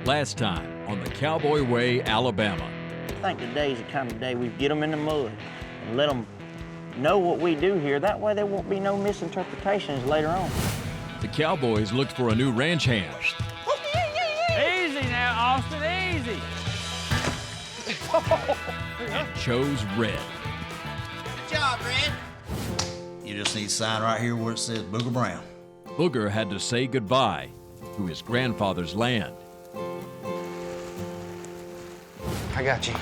Last time on the Cowboy Way, Alabama. I think today's the kind of day we get them in the mud and let them know what we do here. That way there won't be no misinterpretations later on. The Cowboys looked for a new ranch hand. Easy now, Austin, easy. And chose red. Good job, Red. You just need to sign right here where it says Booger Brown. Booger had to say goodbye to his grandfather's land. I got you.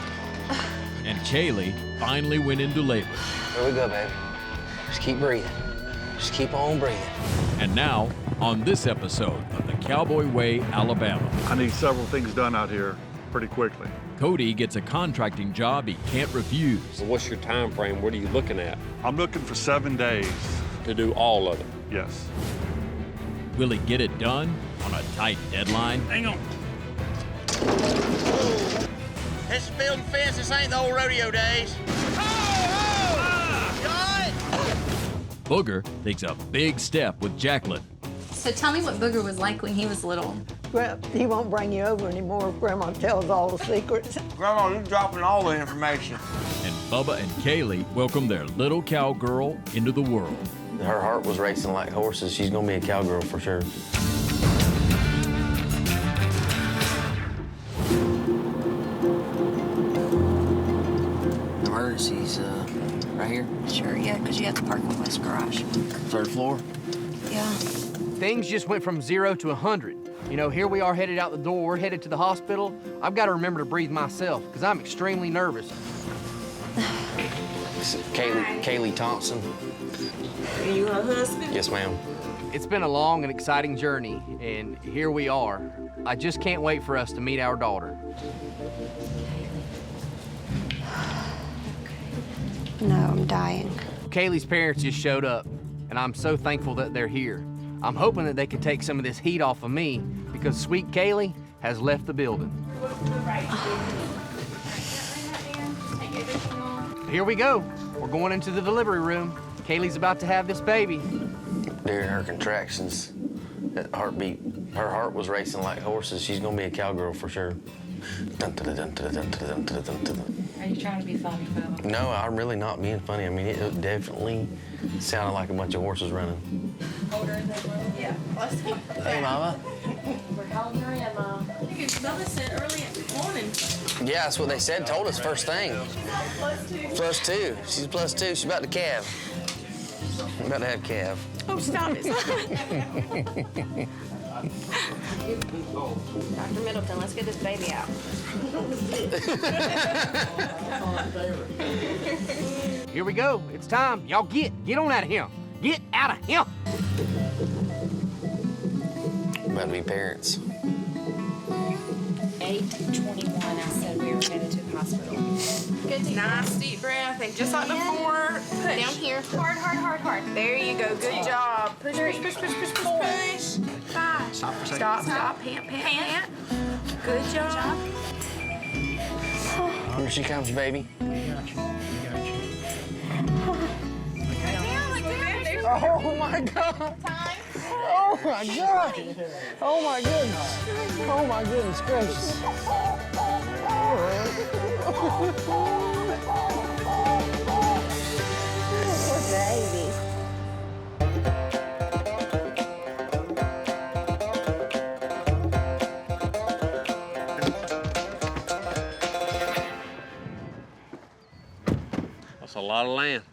And Kaylee finally went into labor. Here we go, baby. Just keep breathing. Just keep on breathing. And now, on this episode of the Cowboy Way, Alabama. I need several things done out here pretty quickly. Cody gets a contracting job he can't refuse. So what's your time frame? What are you looking at? I'm looking for 7 days. To do all of it? Yes. Will he get it done on a tight deadline? Hang on. This is building fence. This ain't the old rodeo days. Booger takes a big step with Jacqueline. So tell me what Booger was like when he was little. Well, he won't bring you over anymore if Grandma tells all the secrets. Grandma, you're dropping all the information. And Bubba and Kaylee welcome their little cowgirl into the world. Her heart was racing like horses. She's gonna be a cowgirl for sure. Emergencies, right here? Sure, yeah, because you have to park in the west garage. 3rd floor? Yeah. Things just went from 0 to 100. You know, here we are headed out the door. We're headed to the hospital. I've got to remember to breathe myself because I'm extremely nervous. This is Kaylee Thompson. Are you her husband? Yes, ma'am. It's been a long and exciting journey, and here we are. I just can't wait for us to meet our daughter. No, I'm dying. Kaylee's parents just showed up, and I'm so thankful that they're here. I'm hoping that they can take some of this heat off of me because sweet Kaylee has left the building. Here we go. We're going into the delivery room. Kaylee's about to have this baby. During her contractions, that heartbeat, her heart was racing like horses. She's gonna be a cowgirl for sure. Dun, dun, dun, dun, dun, dun, dun, dun, dun, dun. Are you trying to be funny, Bubba? No, I'm really not being funny. I mean, it definitely sounded like a bunch of horses running. Yeah. Hey, Mama. We're calling her in, Mom. Bubba said early in the morning. Yeah, that's what they said. Told us first thing. +2. She's +2. She's about to calve. About to have calf. Oh, stop it. Dr. Middleton, let's get this baby out. Here we go. It's time. Y'all get on out of here. Get out of here. About to be parents. 8:21, I said we were headed to the hospital. Good to Nice deep breath, and just like before, push. Down here. Hard, hard, hard, hard. There you go. Good job. Push, push, push, push, push, push, push. 5. Stop, stop. Pant, pant, pant. Good job. Here she comes, baby. Oh, my God. Oh, my God. Oh, my goodness. Oh, my goodness gracious. Poor baby. That's a lot of land.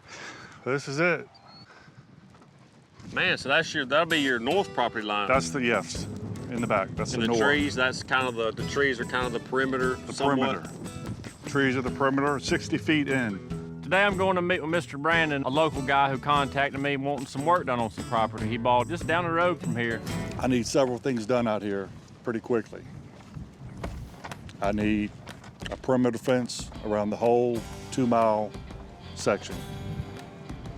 This is it. Man, so that'll be your north property line. That's the, yes, in the back. That's and the the north. trees, that's kind of the trees are kind of the perimeter. The somewhat. perimeter. Trees are the perimeter, 60 feet in. Today I'm going to meet with Mr. Brandon, a local guy who contacted me wanting some work done on some property he bought just down the road from here. I need several things done out here pretty quickly. I need a perimeter fence around the whole 2-mile section.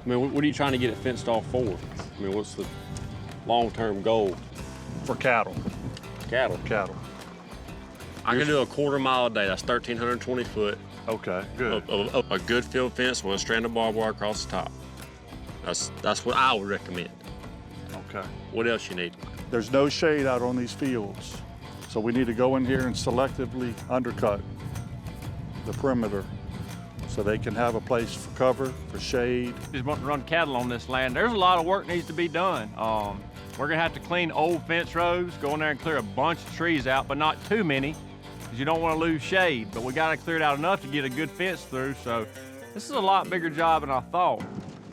I mean, what are you trying to get it fenced off for? I mean, what's the long-term goal? For cattle. Cattle? Cattle. I can do a 1/4 mile a day. That's 1,320 foot. Okay, good. A good field fence with a strand of barbed wire across the top. That's what I would recommend. Okay. What else you need? There's no shade out on these fields. So we need to go in here and selectively undercut the perimeter so they can have a place for cover, for shade. Just want to run cattle on this land. There's a lot of work needs to be done. We're gonna have to clean old fence rows, go in there and clear a bunch of trees out, but not too many, because you don't want to lose shade. But we gotta clear it out enough to get a good fence through, so this is a lot bigger job than I thought.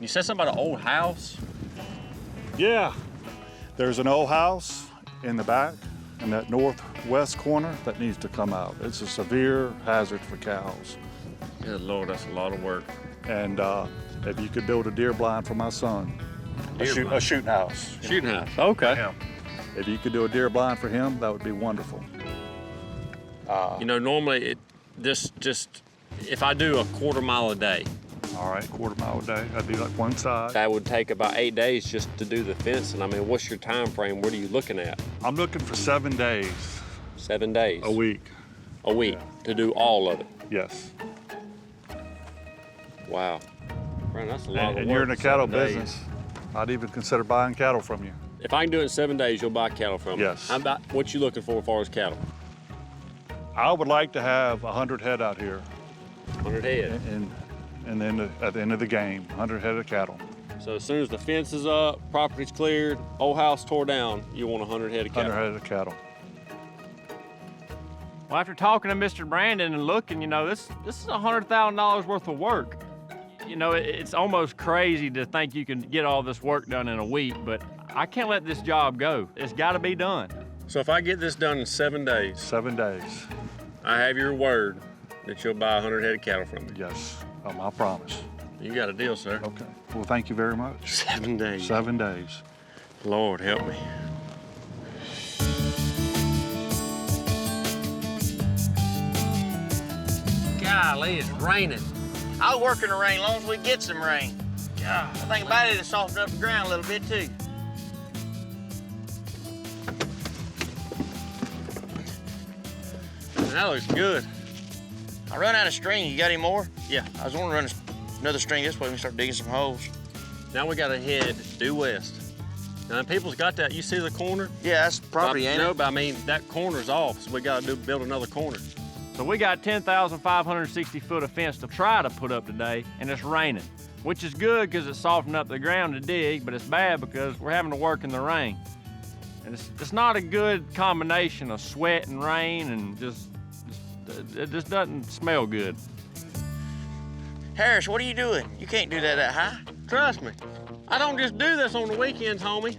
You said something about an old house? Yeah, there's an old house in the back in that northwest corner that needs to come out. It's a severe hazard for cows. Good Lord, that's a lot of work. And if you could build a deer blind for my son, a shooting house. Shooting house, okay. Yeah. If you could do a deer blind for him, that would be wonderful. You know, normally if I do a quarter mile a day. All right, quarter mile a day. That'd be like one side. That would take about 8 days just to do the fence. And I mean, what's your time frame? What are you looking at? I'm looking for 7 days. 7 days? A week. A week to do all of it? Yes. Wow. Brian, that's a lot of work. And you're in the cattle 7 days. business. I'd even consider buying cattle from you. If I can do it in 7 days, you'll buy cattle from me? Yes. How about what you looking for as far as cattle? I would like to have 100 head out here. 100 head? And then at the end of the game, 100 head of cattle. So as soon as the fence is up, property's cleared, old house tore down, you want 100 head of cattle? 100 head of cattle. Well, after talking to Mr. Brandon and looking, you know, this is $100,000 worth of work. You know, it's almost crazy to think you can get all this work done in a week, but I can't let this job go. It's got to be done. So if I get this done in 7 days, 7 days, I have your word that you'll buy 100 head of cattle from me? Yes, I promise. You got a deal, sir. Okay. Well, thank you very much. 7 days. 7 days. Lord, help me. Golly, it's raining. I'll work in the rain as long as we get some rain. Yeah, I think about it, it'll soften up the ground a little bit too. That looks good. I run out of string. You got any more? Yeah, I was wanting to run another string this way. We can start digging some holes. Now we got to head due west. Now, people's got that. You see the corner? Yeah, that's property, ain't it? No, but I mean, that corner's off, so we got to build another corner. So we got 10,560 foot of fence to try to put up today, and it's raining, which is good because it's softened up the ground to dig, but it's bad because we're having to work in the rain. And it's not a good combination of sweat and rain, and it just doesn't smell good. Harris, what are you doing? You can't do that high. Trust me, I don't just do this on the weekends, homie.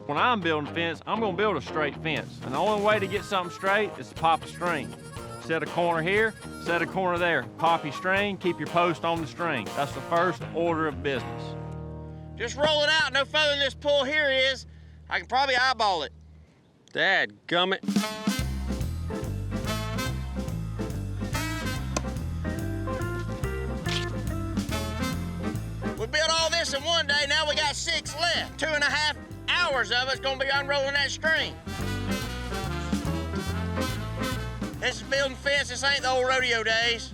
When I'm building fence, I'm gonna build a straight fence. And the only way to get something straight is to pop a string. Set a corner here, set a corner there. Pop your string, keep your post on the string. That's the first order of business. Just roll it out no further than this pull here is. I can probably eyeball it. Dadgummit. We built all this in one day, now we got 6 left. 2.5 hours of it's gonna be unrolling that string. This is building fence, this ain't the old rodeo days.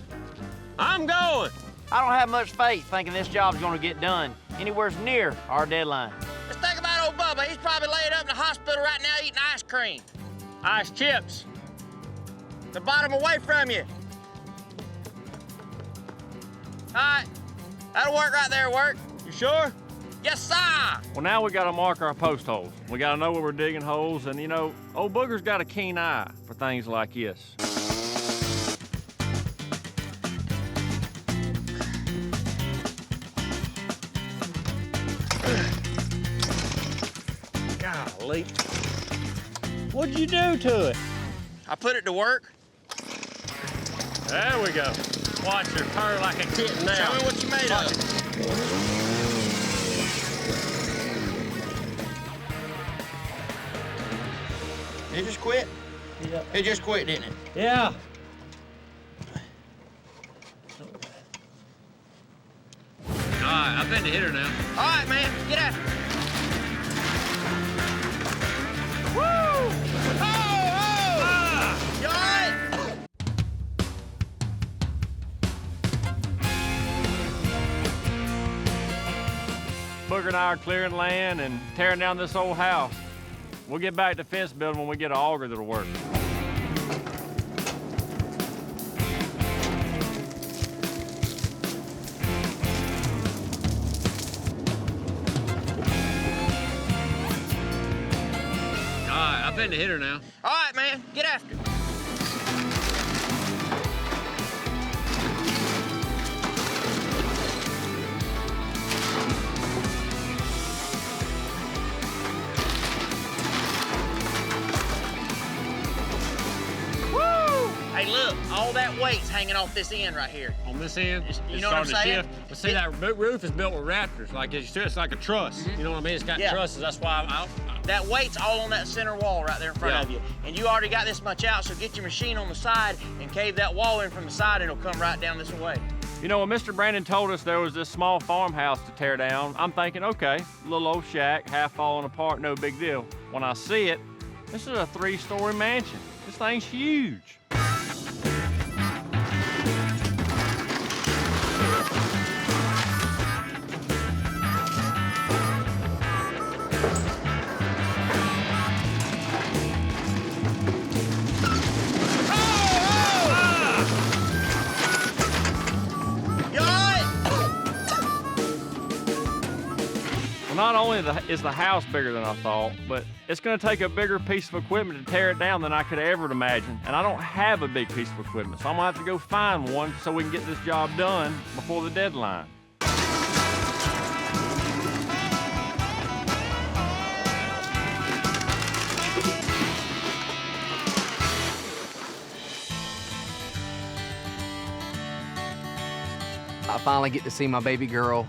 I'm going. I don't have much faith thinking this job's gonna get done anywhere near our deadline. Let's think about old Bubba. He's probably laid up in the hospital right now eating ice cream. Ice chips. The bottom away from you. All right, that'll work right there, work. You sure? Yes, sir. Well, now we gotta mark our post holes. We gotta know where we're digging holes, and you know, old Booger's got a keen eye for things like this. Golly. What'd you do to it? I put it to work. There we go. Watch her purr like a kitten now. Tell me what you made of. It just quit? Yeah. It just quit, didn't it? Yeah. All right, I've been to hit her now. All right, man, get out. Woo! Oh, oh! You all right? Booger and I are clearing land and tearing down this old house. We'll get back to fence building when we get an auger that'll work. in to hit her now. All right, man, get after it. Hey, look, all that weight's hanging off this end right here. On this end, You know what I'm saying? But see, that roof is built with rafters. Like, it's like a truss. You know what I mean? It's got trusses. That's why That weight's all on that center wall right there in front of you. And you already got this much out, so get your machine on the side and cave that wall in from the side, and it'll come right down this way. You know, when Mr. Brandon told us there was this small farmhouse to tear down, I'm thinking, okay, little old shack, half falling apart, no big deal. When I see it, this is a 3-story mansion. This thing's huge. Not only is the house bigger than I thought, but it's gonna take a bigger piece of equipment to tear it down than I could ever imagine. And I don't have a big piece of equipment, so I'm gonna have to go find one so we can get this job done before the deadline. I finally get to see my baby girl,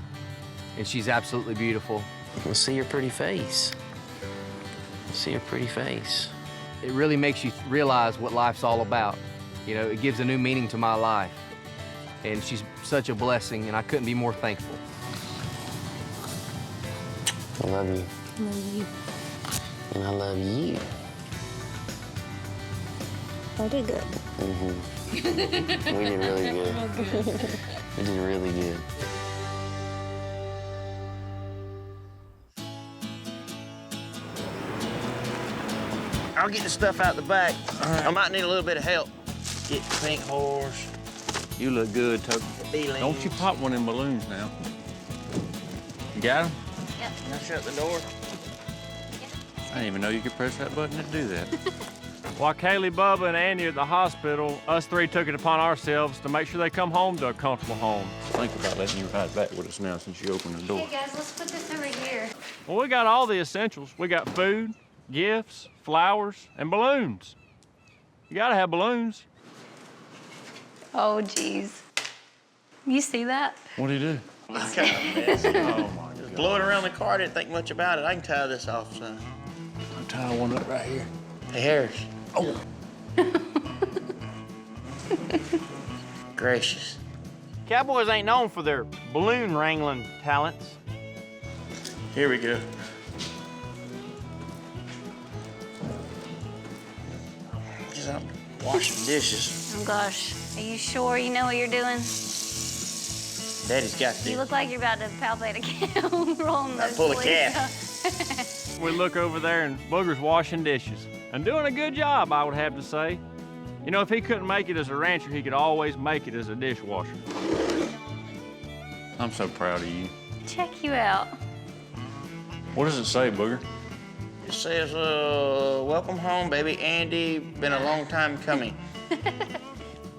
and she's absolutely beautiful. Let's see your pretty face. See your pretty face. It really makes you realize what life's all about. You know, it gives a new meaning to my life. And she's such a blessing, and I couldn't be more thankful. I love you. Love you. And I love you. I did good. Mm-hmm. We did really good. We did really good. I'll get the stuff out the back. I might need a little bit of help. Get the pink horse. You look good, Toby. Don't you pop one in balloons now. You got them? Yep. Can I shut the door? I didn't even know you could press that button to do that. While Kaylee, Bubba, and Andy are at the hospital, us three took it upon ourselves to make sure they come home to a comfortable home. Think about letting you ride back with us now since you opened the door. Hey guys, let's put this over here. Well, we got all the essentials. We got food, gifts, flowers, and balloons. You gotta have balloons. Oh, geez. You see that? What'd he do? It's kind of a mess. Oh, my God. Blow it around the car. I didn't think much about it. I can tie this off, son. I'll tie one up right here. Hey, Harris. Oh. Gracious. Cowboys ain't known for their balloon wrangling talents. Here we go. Guess I'm washing dishes. Oh, gosh. Are you sure you know what you're doing? Daddy's got this. You look like you're about to palpate a cow rolling those pull a sleeves calf. up. We look over there and Booger's washing dishes. And doing a good job, I would have to say. You know, if he couldn't make it as a rancher, he could always make it as a dishwasher. I'm so proud of you. Check you out. What does it say, Booger? It says, welcome home, baby Andy. Been a long time coming.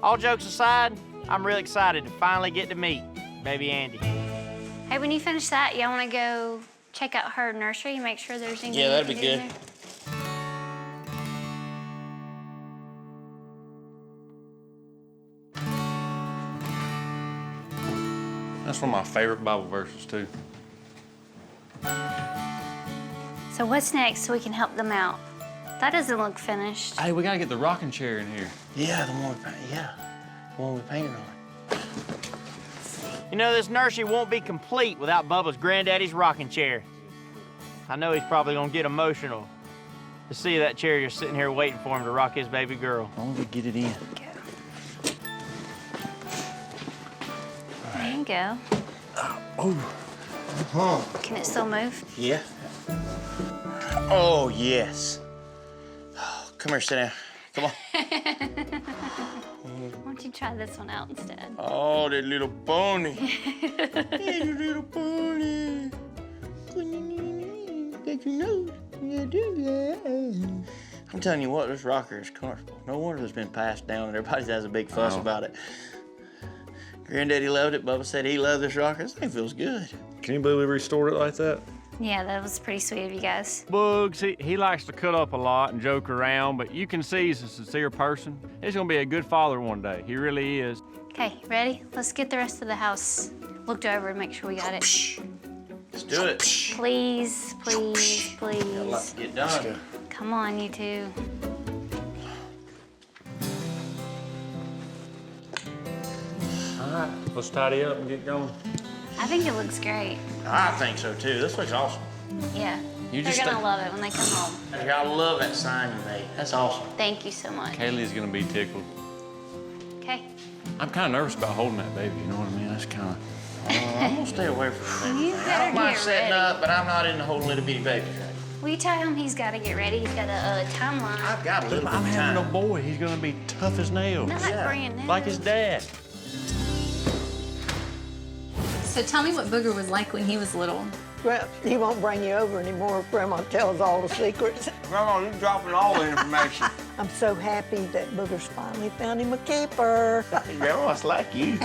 All jokes aside, I'm really excited to finally get to meet baby Andy. Hey, when you finish that, y'all want to go check out her nursery and make sure there's anything. Yeah, that'd we be can do good. there? That's one of my favorite Bible verses, too. So what's next so we can help them out? That doesn't look finished. Hey, we gotta get the rocking chair in here. Yeah, the one we painted on. You know, this nursery won't be complete without Bubba's granddaddy's rocking chair. I know he's probably gonna get emotional to see that chair just sitting here waiting for him to rock his baby girl. As long as we get it in. There you go. Can it still move? Yeah. Oh, yes. Oh, come here, sit down. Come on. Why don't you try this one out instead? Oh, that little pony. Hey, you little pony. Got your nose. Yeah, do that. I'm telling you what, this rocker is comfortable. No wonder it's been passed down and everybody has a big fuss about it. Granddaddy loved it. Bubba said he loved this rocker. This thing feels good. Can you believe we restored it like that? Yeah, that was pretty sweet of you guys. Bugs, he likes to cut up a lot and joke around, but you can see he's a sincere person. He's gonna be a good father one day. He really is. Okay, ready? Let's get the rest of the house looked over and make sure we got it. Let's do it. Please, please, Got a lot please. to get done. Come on, you two. All right, let's tidy up and get going. I think it looks great. I think so too. This looks awesome. Yeah. You They're just gonna love it when they come home. I gotta love that sign you made. That's awesome. Thank you so much. Kaylee's gonna be tickled. Okay. I'm kind of nervous about holding that baby, you know what I mean? That's kind of... I'm gonna stay away from You everything. I better don't mind get setting ready. up, but I'm not into holding little bitty babies. We tell him he's got to get ready. He's got a timeline. I've got a little bit I'm of having time. a boy. He's gonna be tough as nails. Not brand new. Like his dad. So tell me what Booger was like when he was little. Well, he won't bring you over anymore if Grandma tells all the secrets. Grandma, you're dropping all the information. I'm so happy that Booger's finally found him a keeper. Grandma's like you.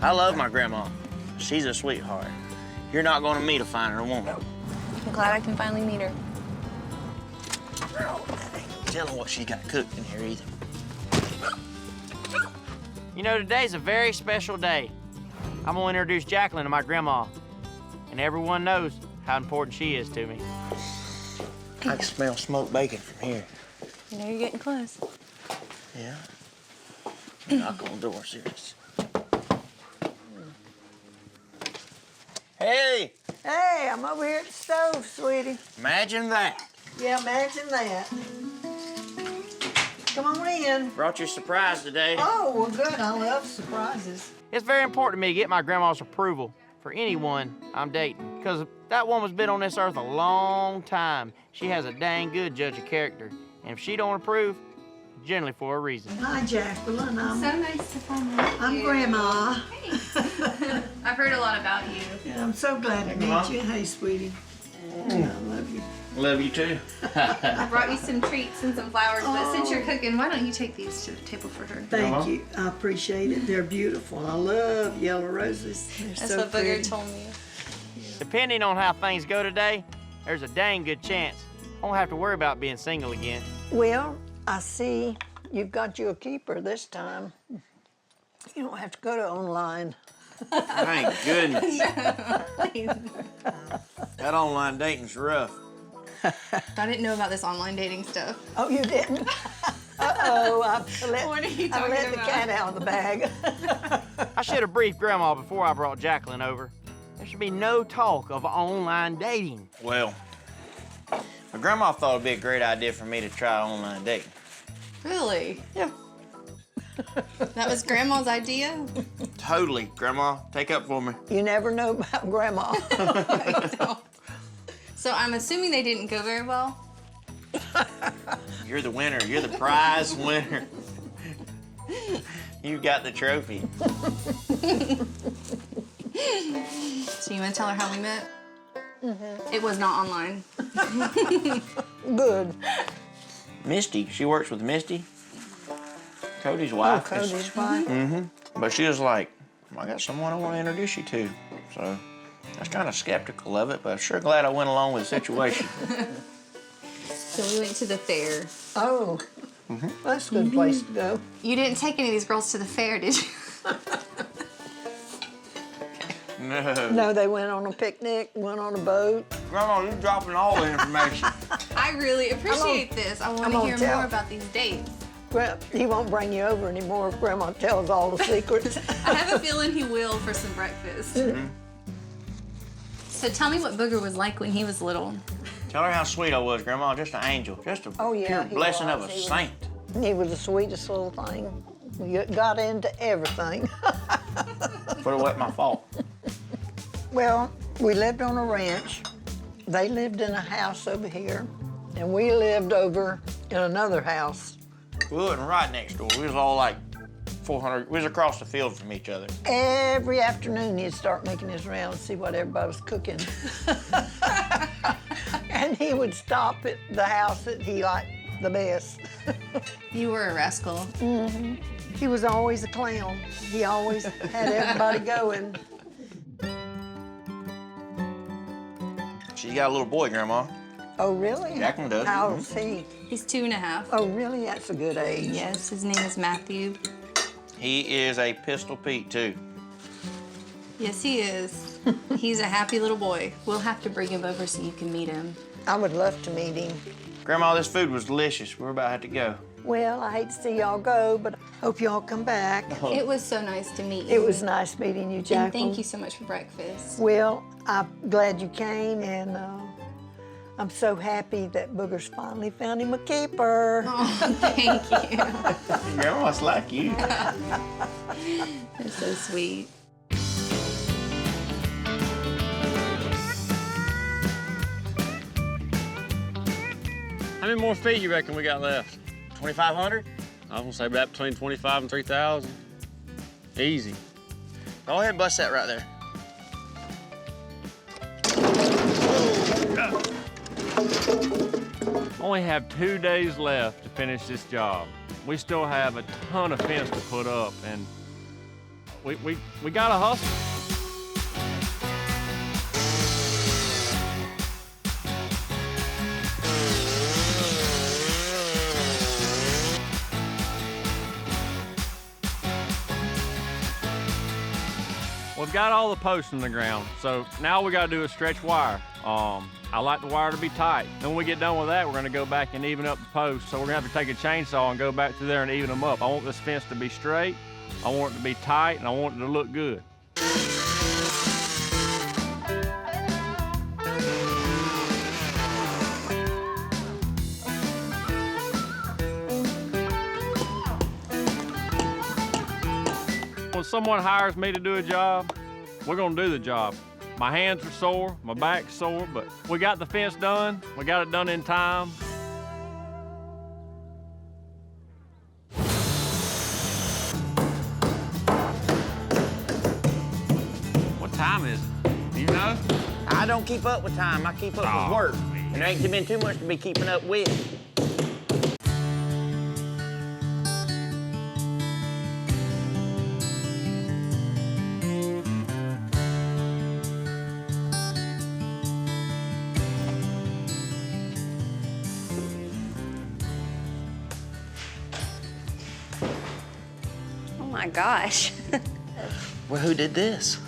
I love my grandma. She's a sweetheart. You're not gonna meet a finer woman. I'm glad I can finally meet her. Tell her what she got cooked in here either. You know, today's a very special day. I'm gonna introduce Jacqueline to my grandma. And everyone knows how important she is to me. I can smell smoked bacon from here. You know you're getting close. Yeah? Knock on the door, serious. Hey! Hey, I'm over here at the stove, sweetie. Imagine that. Yeah, imagine that. Come on in. Brought you a surprise today. Oh, well, good. I love surprises. It's very important to me to get my grandma's approval for anyone I'm dating, because that woman's been on this earth a long time. She has a dang good judge of character, and if she don't approve, generally for a reason. Hi, Jacqueline. So nice to finally meet I'm you. Grandma. I've heard a lot about you. Yeah, I'm so glad to meet you. Hey, sweetie. I love you. Love you too. I brought you some treats and some flowers, but since you're cooking, why don't you take these to the table for her? Thank you. I appreciate it. They're beautiful. I love yellow roses. They're That's so what pretty. Booger told me. Depending on how things go today, there's a dang good chance I won't have to worry about being single again. Well, I see you've got you a keeper this time. You don't have to go to online. Thank goodness. That online dating's rough. I didn't know about this online dating stuff. Oh, you didn't? Uh-oh, I've let, What are you I've talking let the about? cat out of the bag. I should have briefed Grandma before I brought Jacqueline over. There should be no talk of online dating. Well, my grandma thought it'd be a great idea for me to try online dating. Really? Yeah. That was Grandma's idea? Totally, Grandma. Take up for me. You never know about Grandma. So I'm assuming they didn't go very well? You're the winner. You're the prize winner. You got the trophy. So you want to tell her how we met? Mm-hmm. It was not online. Good. Misty. She works with Misty. Cody's wife. Oh, Cody's wife? Mm-hmm. But she was like, I got someone I want to introduce you to. So I was kind of skeptical of it, but I'm sure glad I went along with the situation. So we went to the fair. Oh, that's a good place to go. You didn't take any of these girls to the fair, did you? No. No, they went on a picnic, went on a boat. Grandma, you're dropping all the information. I really appreciate this. I want I'm to gonna hear tell. more about these dates. Well, he won't bring you over anymore if Grandma tells all the secrets. I have a feeling he will for some breakfast. So tell me what Booger was like when he was little. Tell her how sweet I was, Grandma. Just an angel. Just a Oh, yeah, pure he blessing was. of a He was. saint. He was the sweetest little thing. You got into everything. But it wasn't my fault. Well, we lived on a ranch. They lived in a house over here, and we lived over in another house. We wasn't right next door. We was all like 400. We was across the field from each other. Every afternoon he'd start making his rounds, see what everybody was cooking. And he would stop at the house that he liked the best. You were a rascal. Mm-hmm. He was always a clown. He always had everybody going. She got a little boy, Grandma. Oh, really? Jacqueline does. How old is he? He's 2.5. Oh, really? That's a good age. Yes, his name is Matthew. He is a Pistol Pete, too. Yes, he is. He's a happy little boy. We'll have to bring him over so you can meet him. I would love to meet him. Grandma, this food was delicious. We're about to have to go. Well, I hate to see y'all go, but hope y'all come back. It was so nice to meet you. It was nice meeting you, Jacqueline. And thank you so much for breakfast. Well, I'm glad you came, and I'm so happy that Booger's finally found him a keeper. Oh, thank you. Grandma's like you. That's so sweet. How many more feet you reckon we got left? 2,500? I was gonna say about between 25 and 3,000. Easy. Go ahead and bust that right there. Only have 2 days left to finish this job. We still have a ton of fence to put up, and we gotta hustle. We've got all the posts in the ground, so now we gotta do is stretch wire. I like the wire to be tight. Then when we get done with that, we're gonna go back and even up the posts. So we're gonna have to take a chainsaw and go back through there and even them up. I want this fence to be straight, I want it to be tight, and I want it to look good. When someone hires me to do a job, we're gonna do the job. My hands are sore, my back's sore, but we got the fence done. We got it done in time. What time is it? Do you know? I don't keep up with time. I keep up with work. And there ain't been too much to be keeping up with. Oh my gosh. Well, who did this?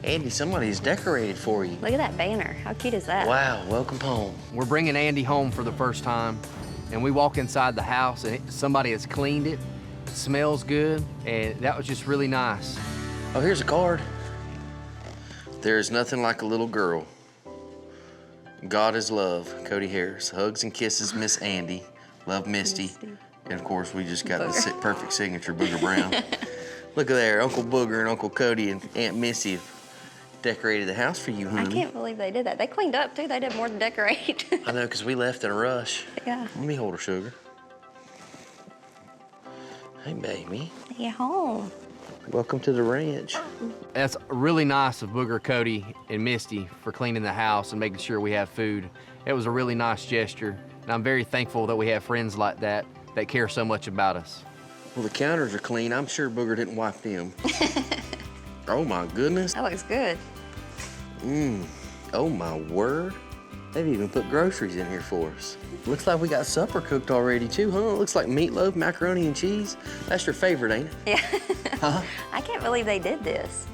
Andy, somebody's decorated for you. Look at that banner. How cute is that? Wow, welcome home. We're bringing Andy home for the first time, and we walk inside the house, and somebody has cleaned it. It smells good, and that was just really nice. Oh, here's a card. There is nothing like a little girl. God is love, Cody Harris. Hugs and kisses, Miss Andy. Love, Misty. And of course, we just got the perfect signature, Booger Brown. Look at there, Uncle Booger and Uncle Cody and Aunt Missy have decorated the house for you, honey. I can't believe they did that. They cleaned up, too. They did more than decorate. I know, because we left in a rush. Yeah. Let me hold her, sugar. Hey, baby. Yeah, home. Welcome to the ranch. That's really nice of Booger, Cody, and Misty for cleaning the house and making sure we have food. It was a really nice gesture, and I'm very thankful that we have friends like that care so much about us. Well, the counters are clean. I'm sure Booger didn't wipe them. Oh, my goodness. That looks good. Oh, my word. They've even put groceries in here for us. Looks like we got supper cooked already, too, huh? Looks like meatloaf, macaroni, and cheese. That's your favorite, ain't it? Yeah. Huh? I can't believe they did this.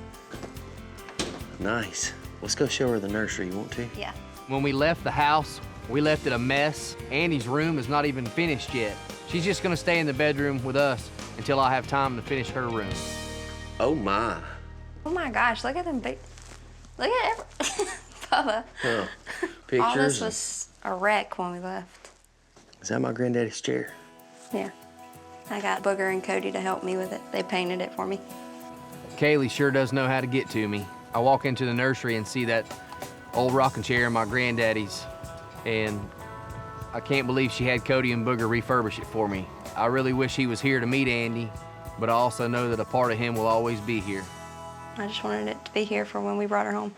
Nice. Let's go show her the nursery. You want to? Yeah. When we left the house, we left it a mess. Andy's room is not even finished yet. She's just gonna stay in the bedroom with us until I have time to finish her room. Oh, my. Oh my gosh, look at them big. Look at Bubba. Huh. Pictures. All this was a wreck when we left. Is that my granddaddy's chair? Yeah. I got Booger and Cody to help me with it. They painted it for me. Kaylee sure does know how to get to me. I walk into the nursery and see that old rocking chair my granddaddy's, and I can't believe she had Cody and Booger refurbish it for me. I really wish he was here to meet Andy, but I also know that a part of him will always be here. I just wanted it to be here for when we brought her home.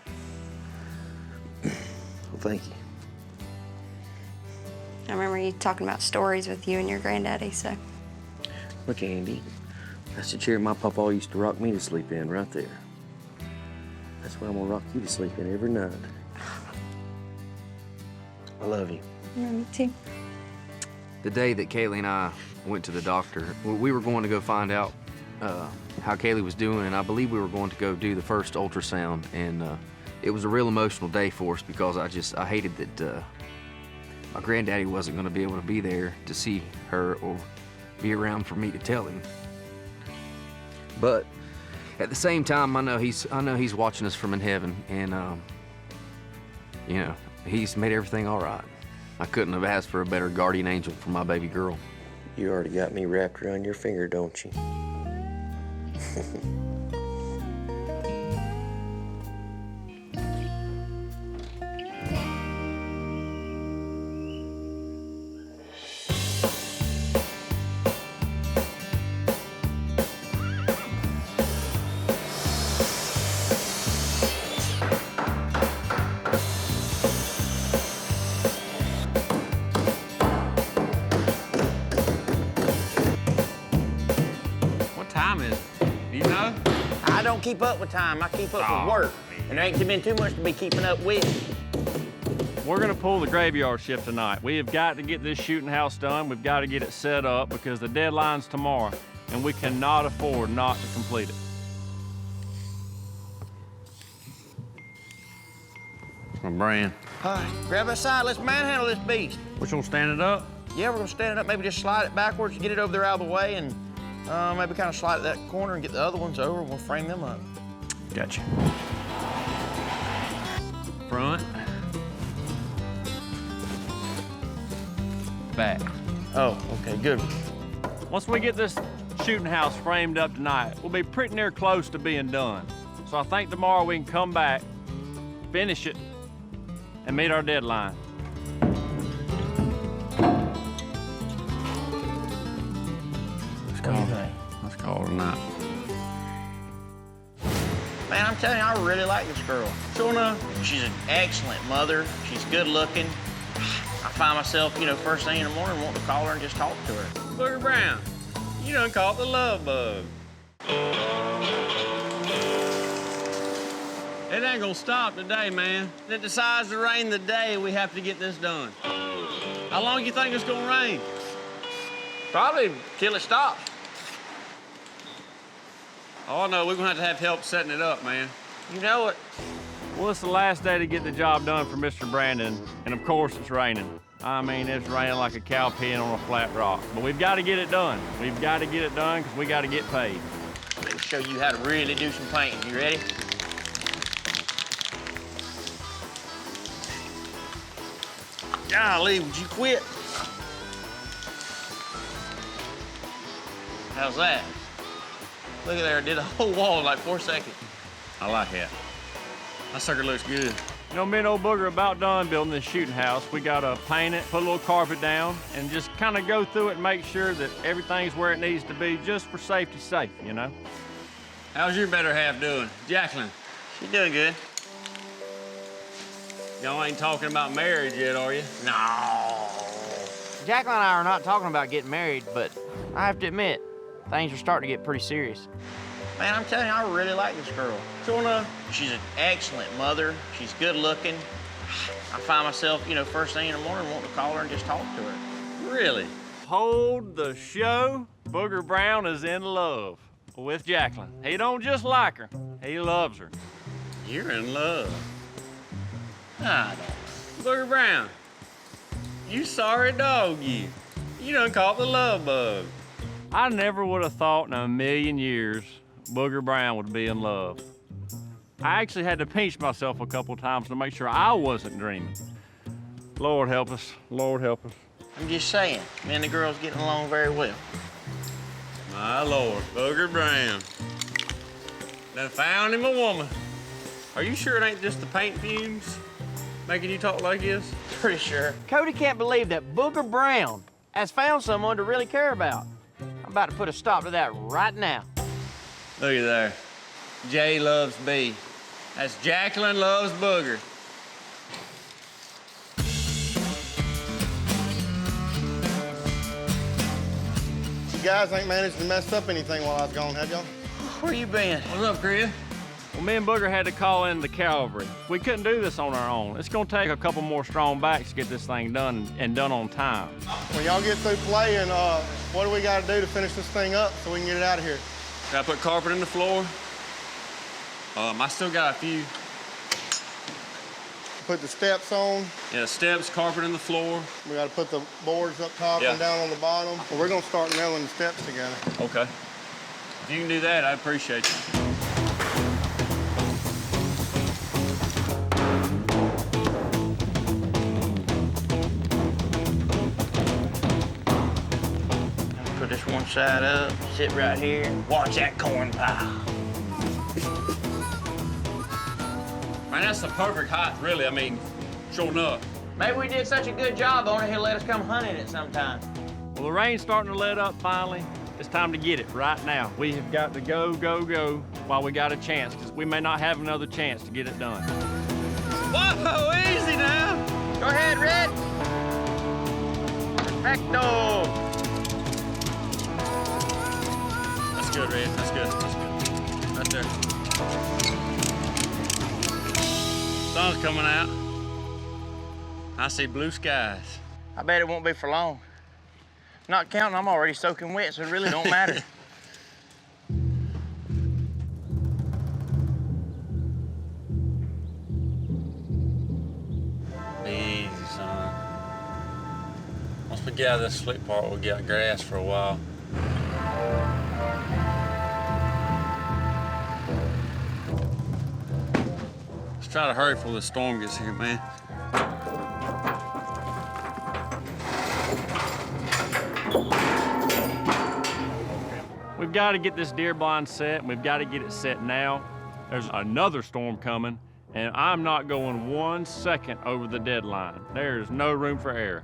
Well, thank you. I remember you talking about stories with you and your granddaddy, so. Look, Andy, that's the chair my papa used to rock me to sleep in right there. That's where I'm gonna rock you to sleep in every night. I love you. Yeah, me too. The day that Kaylee and I went to the doctor, we were going to go find out how Kaylee was doing, and I believe we were going to go do the first ultrasound, and it was a real emotional day for us because I hated that my granddaddy wasn't going to be able to be there to see her or be around for me to tell him. But at the same time, I know he's watching us from in heaven, and you know, he's made everything all right. I couldn't have asked for a better guardian angel for my baby girl. You already got me wrapped around your finger, don't you? I don't keep up with time. I keep up with work. And there ain't been too much to be keeping up with. We're gonna pull the graveyard shift tonight. We have got to get this shooting house done. We've got to get it set up because the deadline's tomorrow, and we cannot afford not to complete it. My brand. All right, grab that side. Let's manhandle this beast. We're gonna stand it up? Yeah, we're gonna stand it up. Maybe just slide it backwards, get it over there out of the way, and maybe kind of slide it that corner and get the other ones over. We'll frame them up. Gotcha. Front. Back. Oh, okay, good. Once we get this shooting house framed up tonight, we'll be pretty near close to being done. So I think tomorrow we can come back, finish it, and meet our deadline. Let's call it a night. Man, I'm telling you, I really like this girl. Sure enough. She's an excellent mother. She's good looking. I find myself, first thing in the morning wanting to call her and just talk to her. Booger Brown, you done caught the love bug. It ain't gonna stop today, man. If it decides to rain the day, we have to get this done. How long you think it's gonna rain? Probably till it stops. Oh, no, we're gonna have help setting it up, man. You know it. Well, it's the last day to get the job done for Mr. Brandon, and of course it's raining. I mean, it's raining like a cow peeing on a flat rock. But we've got to get it done. We've got to get it done because we got to get paid. Let me show you how to really do some painting. You ready? Golly, would you quit? How's that? Look at there, I did a whole wall in like 4 seconds. I like that. That sucker looks good. You know, me and old Booger are about done building this shooting house. We gotta paint it, put a little carpet down, and just kind of go through it and make sure that everything's where it needs to be, just for safety's sake, you know? How's your better half doing? Jacqueline? She's doing good. Y'all ain't talking about marriage yet, are you? No. Jacqueline and I are not talking about getting married, but I have to admit, things are starting to get pretty serious. Man, I'm telling you, I really like this girl. Sure enough. She's an excellent mother. She's good looking. I find myself, first thing in the morning wanting to call her and just talk to her. Really? Hold the show. Booger Brown is in love with Jacqueline. He don't just like her, he loves her. You're in love. I don't. Booger Brown, you sorry dog, you. You done caught the love bug. I never would have thought in a million years Booger Brown would be in love. I actually had to pinch myself a couple times to make sure I wasn't dreaming. Lord help us, Lord help us. I'm just saying, me and the girl's getting along very well. My Lord, Booger Brown. Done found him a woman. Are you sure it ain't just the paint fumes making you talk like this? Pretty sure. Cody can't believe that Booger Brown has found someone to really care about. I'm about to put a stop to that right now. Look at there. Jay loves B. That's Jacqueline loves Booger. You guys ain't managed to mess up anything while I was gone, have y'all? Where you been? What's up, Chris? Well, me and Booger had to call in the cavalry. We couldn't do this on our own. It's gonna take a couple more strong backs to get this thing done and done on time. When y'all get through playing, what do we got to do to finish this thing up so we can get it out of here? Gotta put carpet in the floor. I still got a few. Put the steps on. Yeah, steps, carpet in the floor. We got to put the boards up top and down on the bottom. Well, we're going to start nailing the steps together. Okay. If you can do that, I appreciate you. Put this one side up, sit right here, and watch that corn pile. Man, that's the perfect height, really. I mean, sure enough. Maybe we did such a good job on it, he'll let us come hunting it sometime. Well, the rain's starting to let up finally. It's time to get it right now. We have got to go, go, go while we got a chance, because we may not have another chance to get it done. Whoa, easy now. Go ahead, Red. Perfecto. That's good, Red. That's good. That's good. Right there. Sun's coming out. I see blue skies. I bet it won't be for long. Not counting, I'm already soaking wet, so it really don't matter. Easy, son. Once we get out of this slick part, we'll get grass for a while. Let's try to hurry before the storm gets here, man. We've got to get this deer blind set, and we've got to get it set now. There's another storm coming, and I'm not going 1 second over the deadline. There is no room for error.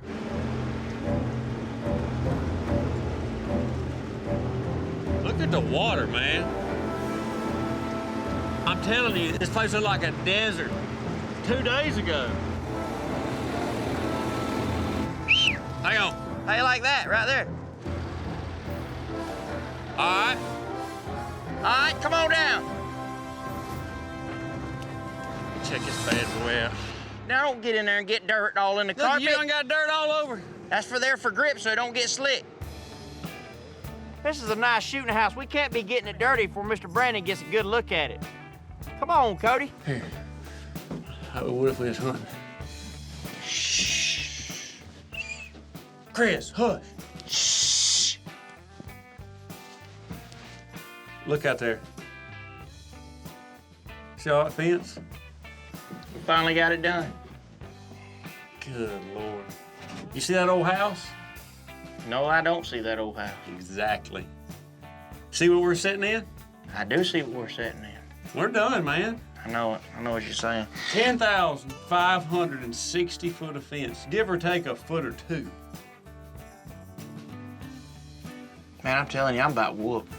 Look at the water, man. I'm telling you, this place looked like a desert 2 days ago. Hang on. How you like that, right there? All right. All right, come on down. Check this bad boy out. Now don't get in there and get dirt all in the Look, carpet. you done got dirt all over. That's for grip so it don't get slick. This is a nice shooting house. We can't be getting it dirty before Mr. Brandon gets a good look at it. Come on, Cody. Here. What if we was hunting? Shh. Chris, hush. Shh. Look out there. See all that fence? We finally got it done. Good Lord. You see that old house? No, I don't see that old house. Exactly. See what we're sitting in? I do see what we're sitting in. We're done, man. I know it. I know what you're saying. 10,560 foot of fence, give or take a foot or two. Man, I'm telling you, I'm about whooped.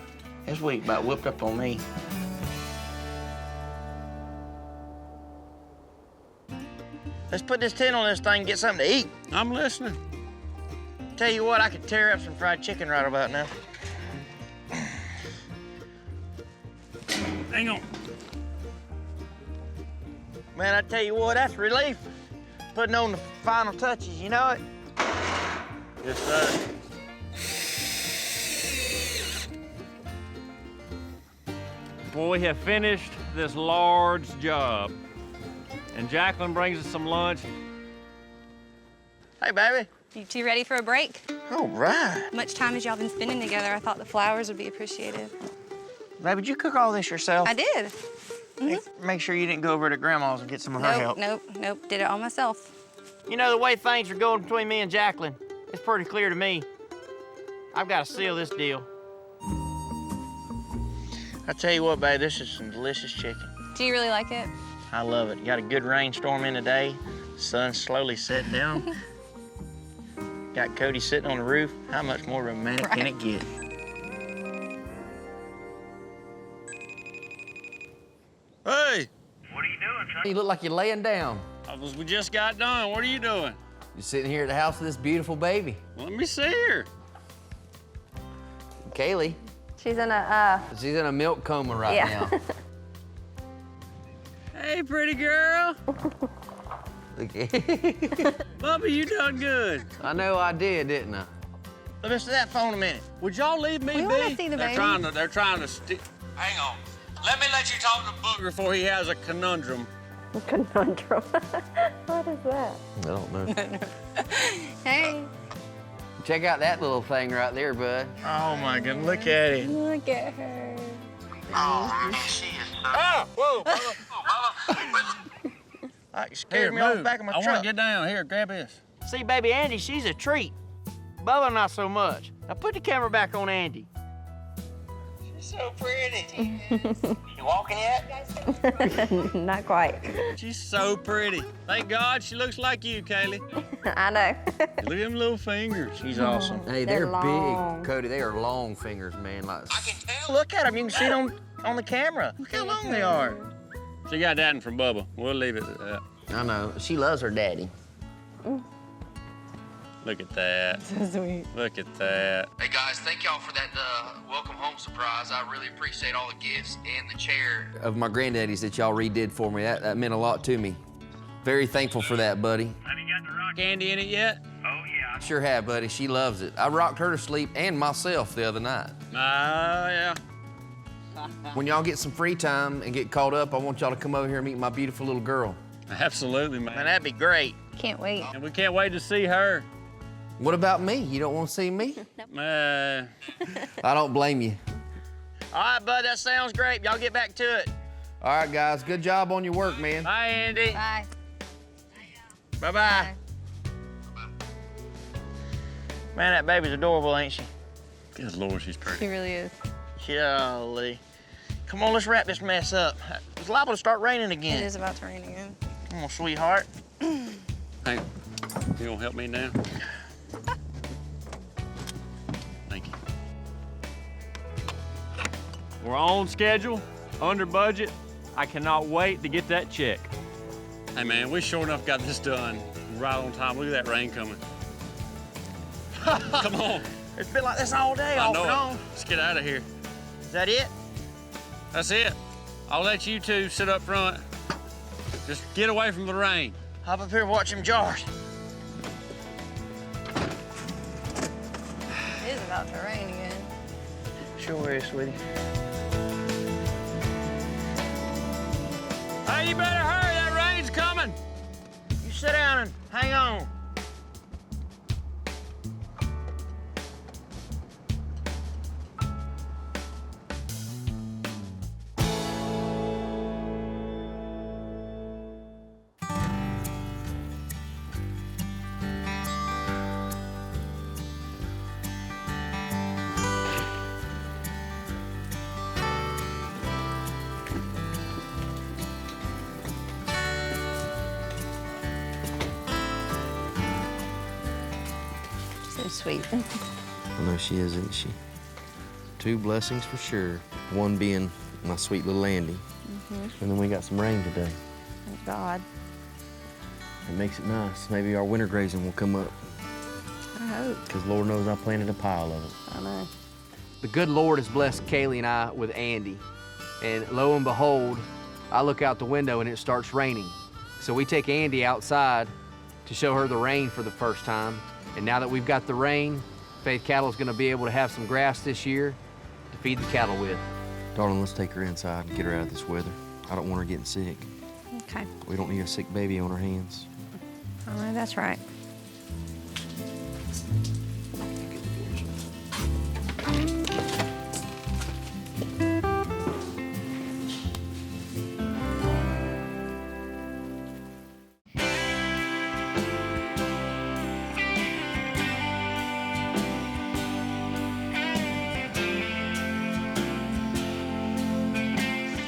This week about whooped up on me. Let's put this tent on this thing and get something to eat. I'm listening. Tell you what, I could tear up some fried chicken right about now. Hang on. Man, I tell you what, that's relief. Putting on the final touches, you know it? Yes, sir. Well, we have finished this large job. And Jacqueline brings us some lunch. Hey, baby. You two ready for a break? All right. Much time as y'all been spending together, I thought the flowers would be appreciated. Baby, did you cook all this yourself? I did. Make sure you didn't go over to Grandma's and get some of her help. Nope. Did it all myself. You know, the way things are going between me and Jacqueline, it's pretty clear to me. I've got to seal this deal. I tell you what, babe, this is some delicious chicken. Do you really like it? I love it. Got a good rainstorm in today. The sun's slowly setting down. Got Cody sitting on the roof. How much more romantic can it get? Hey! What are you doing, son? You look like you're laying down. We just got done. What are you doing? You're sitting here at the house with this beautiful baby. Let me see her. Kaylee. She's in She's in a milk coma right now. Hey, pretty girl. Bubba, you done good. I know I did, didn't I? Listen to that phone a minute. Would y'all leave me We be? wanna see the baby. They're trying to Hang on. Let me let you talk to Booger before he has a conundrum. conundrum. What is that? I don't know. Hey. Check out that little thing right there, bud. Oh my God, look at it. Look at her. Oh, she is so... Oh, whoa. I scared me off the back of my truck. I want to get down. Here, grab this. See, baby Andy, she's a treat. Bubba, not so much. Now put the camera back on Andy. She's so pretty. You walking yet? Not quite. She's so pretty. Thank God she looks like you, Kaylee. I know. Look at them little fingers. She's awesome. Hey, They're they're long. big, Cody. They are long fingers, man. Like, I can tell. Look at them. You can see them on the camera. Look how long they are. She got that one from Bubba. We'll leave it at that. I know. She loves her daddy. Look at that. So sweet. Look at that. Hey guys, thank y'all for that welcome home surprise. I really appreciate all the gifts and the chair. Of my granddaddies that y'all redid for me. That meant a lot to me. Very thankful for that, buddy. Have you got the rock candy in it yet? Oh, yeah. Sure have, buddy. She loves it. I rocked her to sleep and myself the other night. Yeah. When y'all get some free time and get caught up, I want y'all to come over here and meet my beautiful little girl. Absolutely, Man, man. that'd be great. Can't wait. And we can't wait to see her. What about me? You don't want to see me? Uh, I don't blame you. All right, bud, that sounds great. Y'all get back to it. All right, guys. Good job on your work, man. Bye, Andy. Bye. Bye-bye. Man, that baby's adorable, ain't she? Good Lord, she's pretty. She really is. Golly. Come on, let's wrap this mess up. It's liable to start raining again. It is about to rain again. Come on, sweetheart. Hey, you gonna help me now? Thank you. We're on schedule, under budget. I cannot wait to get that check. Hey man, we sure enough got this done right on time. Look at that rain coming. Come on. It's been like this all day, I off know and it. on. Let's get out of here. Is that it? That's it. I'll let you two sit up front. Just get away from the rain. Hop up here and watch them jars. It is about to rain again. Sure is, sweetie. Hey, you better hurry. That rain's coming. You sit down and hang on. So sweet. I know she is, isn't she? Two blessings for sure. One being my sweet little Andy. And then we got some rain today. Thank God. It makes it nice. Maybe our winter grazing will come up. I hope. Because Lord knows I planted a pile of it. I know. The good Lord has blessed Kaylee and I with Andy. And lo and behold, I look out the window and it starts raining. So we take Andy outside to show her the rain for the first time. And now that we've got the rain, Faith Cattle is going to be able to have some grass this year to feed the cattle with. Darling, let's take her inside and get her out of this weather. I don't want her getting sick. Okay. We don't need a sick baby on our hands. I know, that's right.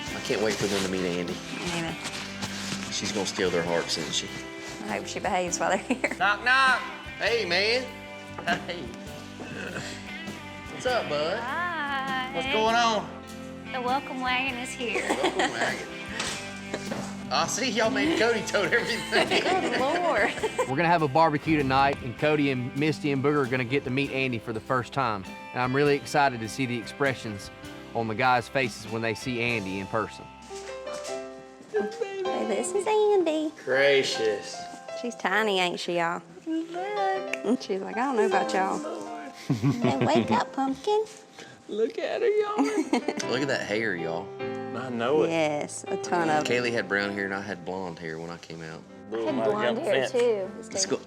I can't wait for them to meet Andy. Amen. She's gonna steal their hearts, isn't she? I hope she behaves while they're here. Knock, knock. Hey, man. Hey. What's up, bud? Hi. What's going on? The welcome wagon is here. Welcome wagon. I see y'all made Cody tote everything. Good Lord. We're gonna have a barbecue tonight, and Cody and Misty and Booger are gonna get to meet Andy for the first time. And I'm really excited to see the expressions on the guys' faces when they see Andy in person. Hey, this is Andy. Gracious. She's tiny, ain't she, y'all? Look. She's like, I don't know about y'all. Hey, wake up, pumpkin. Look at her, y'all. Look at that hair, y'all. I know it. Yes, a ton of it. Kaylee had brown hair and I had blonde hair when I came out. I had blonde hair, too.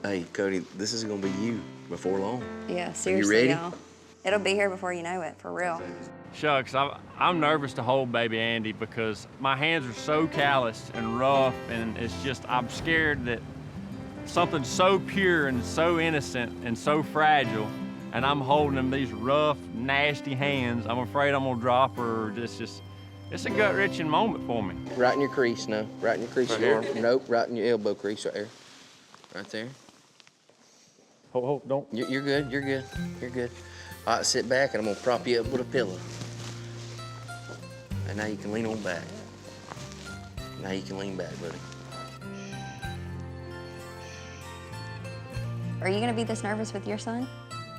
Hey, Cody, this is gonna be you before long. Yeah, seriously, ready? y'all. It'll be here before you know it, for real. Shucks, I'm nervous to hold baby Andy because my hands are so calloused and rough, and it's just, I'm scared that something so pure and so innocent and so fragile, and I'm holding him these rough, nasty hands. I'm afraid I'm gonna drop her, or it's a gut-wrenching moment for me. Right in your crease, no. Right in your crease. Right here? Nope, right in your elbow crease right there. Right there. Hold, don't. You're good, you're good, you're good. All right, sit back and I'm gonna prop you up with a pillow. And now you can lean on back. Now you can lean back, buddy. Are you gonna be this nervous with your son?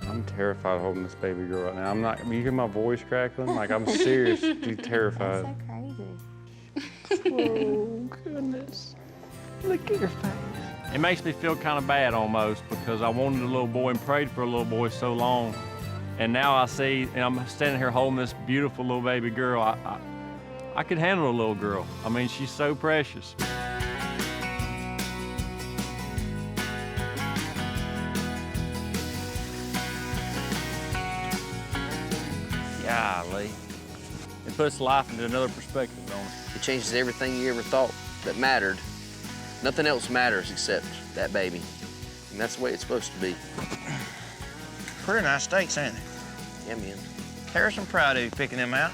I'm terrified holding this baby girl right now. I'm not, you hear my voice crackling? Like, I'm seriously terrified. That's so crazy. Oh, goodness. Look at your face. It makes me feel kind of bad almost because I wanted a little boy and prayed for a little boy so long. And now I see, and I'm standing here holding this beautiful little baby girl. I could handle a little girl. I mean, she's so precious. Golly. It puts life into another perspective, don't it? It changes everything you ever thought that mattered. Nothing else matters except that baby. And that's the way it's supposed to be. Pretty nice steaks, ain't they? Yeah, man. Harrison, proud of you picking them out.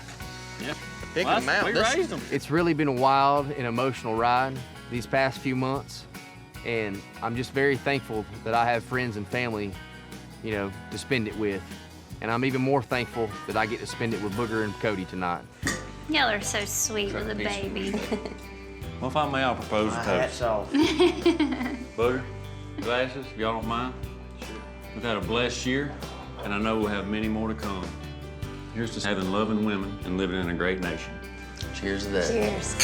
Yeah. Picking them out. We raised them. It's really been a wild and emotional ride these past few months, and I'm just very thankful that I have friends and family, you know, to spend it with. And I'm even more thankful that I get to spend it with Booger and Cody tonight. Y'all are so sweet with a baby. Well, if I may, I'll propose a Hats toast. off. Booger, glasses, if y'all don't mind. Sure. We've had a blessed year, and I know we'll have many more to come. Here's to having loving women and living in a great nation. Cheers to that. Cheers.